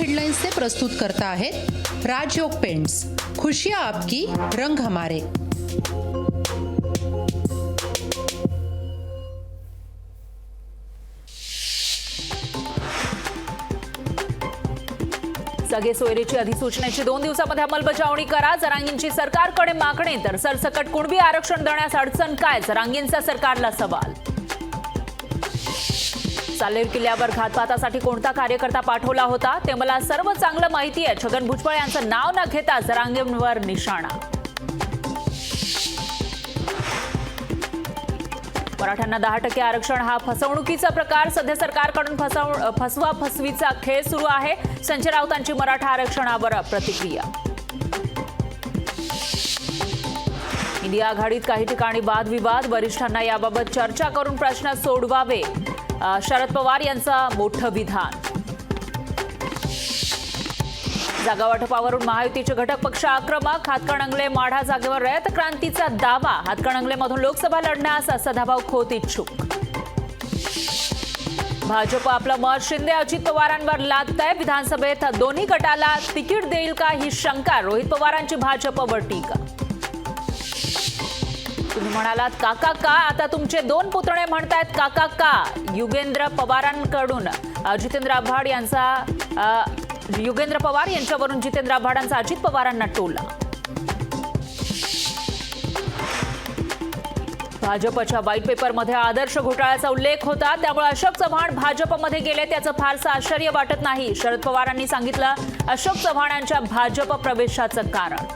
Headlines से प्रस्तुत करता है राजयोग पेंट्स। खुशियां आपकी, रंग हमारे। सगळे सोयरीची अधिसूचनेची 2 दिवसांमध्ये अंमलबजावणी करा। जरांगींची सरकारकडे मागणी, तर सरसकट कुणबी आरक्षण देण्यास अडचण काय? जरांगींचा सरकारला सवाल। सालेर किल्ल्यावर घातपातासाठी कोणता कार्यकर्ता पाठवला होता ते मला सर्व चांगलं माहिती आहे। छगन भुजबळ यांचं नाव न घेता जरांगींवर निशाणा। मराठ्यांना 10% आरक्षण हा फसवणुकीचा प्रकार। सध्या सरकारकडून फसवा फसवीचा खेळ सुरू आहे। संजय राऊतांची मराठा आरक्षणावर प्रतिक्रिया। इंडिया आघाडीत काही ठिकाणी वादविवाद, वरिष्ठांना याबाबत चर्चा करून प्रश्न सोडवावे, शरद पवार यांचं मोठं विधान। जागा वाटपावरून महायुतीचे घटक पक्ष आक्रमक, हातकणंगले माढा जागेवर रयत क्रांतीचा दावा। हातकणंगलेमधून लोकसभा लढण्यास सदाभाऊ खोत इच्छुक। भाजप आपलं मत शिंदे अजित पवारांवर लादतंय। विधानसभेत दोन्ही गटाला तिकीट देईल का ही शंका, रोहित पवारांची भाजपवर टीका। तुम्ही म्हणालात काका का, आता तुमचे 2 पुतणे म्हणतायत काका का। युगेंद्र पवारांकडून जितेंद्र आव्हाड यांचा युगेंद्र पवार यांच्यावरून जितेंद्र आव्हाडांचा अजित पवारांना टोला। भाजपच्या व्हाईट पेपरमध्ये आदर्श घोटाळ्याचा उल्लेख होता, त्यामुळे अशोक चव्हाण भाजपमध्ये गेले त्याचं फारसं आश्चर्य वाटत नाही। शरद पवारांनी सांगितलं अशोक चव्हाणांच्या भाजप प्रवेशाचं कारण।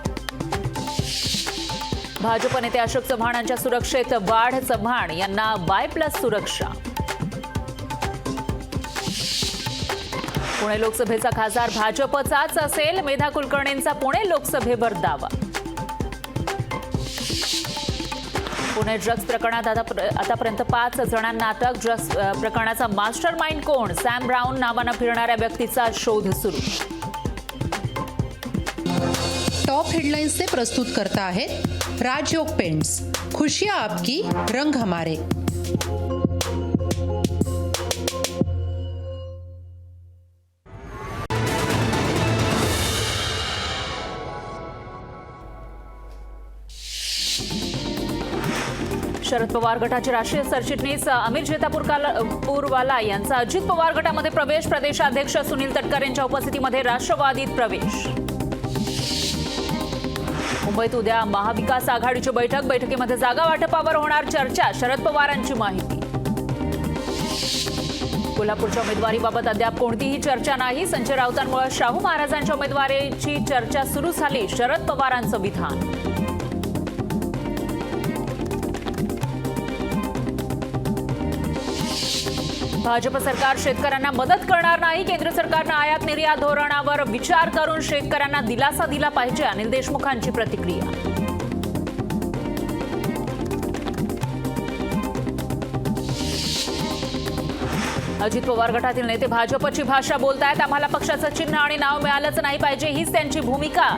भाजप नेते अशोक चव्हाणांच्या सुरक्षेत वाढ, चव्हाण यांना Y+ सुरक्षा। पुणे लोकसभेचा खासदार भाजपचाच असेल, मेधा कुलकर्णींचा पुणे लोकसभेवर दावा। पुणे ड्रग्ज प्रकरणात आतापर्यंत 5 जणांना अटक। ड्रग्ज प्रकरणाचा मास्टर माइंड कोण? सॅम ब्राउन नावानं फिरणाऱ्या व्यक्तीचा शोध सुरू। टॉप हेडलाइन्स से प्रस्तुत करता है राजयोग पेंट्स। खुशियां आपकी, रंग हमारे। शरद पवार गटाचे राष्ट्रीय सरचिटणीस अमित जेतापूरवाला यांचा अजित पवार गटामध्ये प्रवेश। प्रदेशाध्यक्ष सुनील तटकरे यांच्या उपस्थितीमध्ये राष्ट्रवादीत प्रवेश। मुंबईत उद्या महाविकास आघाडीची बैठक, बैठकीमध्ये जागा वाटपावर होणार चर्चा। शरद पवारांची माहिती। कोल्हापूरच्या उमेदवारीबाबत अद्याप कोणतीही चर्चा नाही। संजय राऊतांमुळे शाहू महाराजांच्या उमेदवारीची चर्चा सुरू झाली, शरद पवारांचं विधान। भाजप सरकार शेतकऱ्यांना मदत करणार नाही। केंद्र सरकारनं आयात निर्यात धोरणावर विचार करून शेतकऱ्यांना दिलासा दिला पाहिजे, अनिल देशमुखांची प्रतिक्रिया। अजित पवार गटातील नेते भाजपची भाषा बोलतायत, आम्हाला पक्षाचं चिन्ह आणि नाव मिळालंच नाही पाहिजे, हीच त्यांची भूमिका।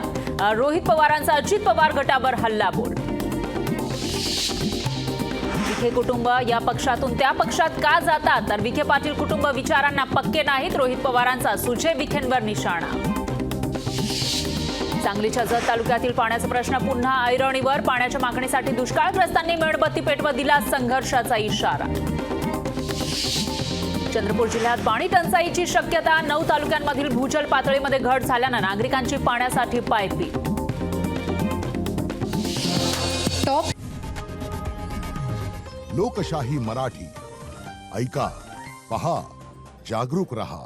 रोहित पवारांचा अजित पवार गटावर हल्लाबोल। विखे कुटुंब या पक्षातून त्या पक्षात का जातात, तर विखे पाटील कुटुंब विचारांना पक्के नाहीत, रोहित पवारांचा सुजय विखेंवर निशाणा। सांगलीच्या जत तालुक्यातील पाण्याचा प्रश्न पुन्हा ऐरणीवर। पाण्याच्या मागणीसाठी दुष्काळग्रस्तांनी मेणबत्ती पेटवत दिला संघर्षाचा इशारा। चंद्रपूर जिल्ह्यात पाणी टंचाईची शक्यता। 9 तालुक्यांमधील भूजल पातळीमध्ये घट झाल्यानं नागरिकांची पाण्यासाठी पायपीट। टॉप लोकशाही मराठी ऐका, पहा, जागरूक रहा।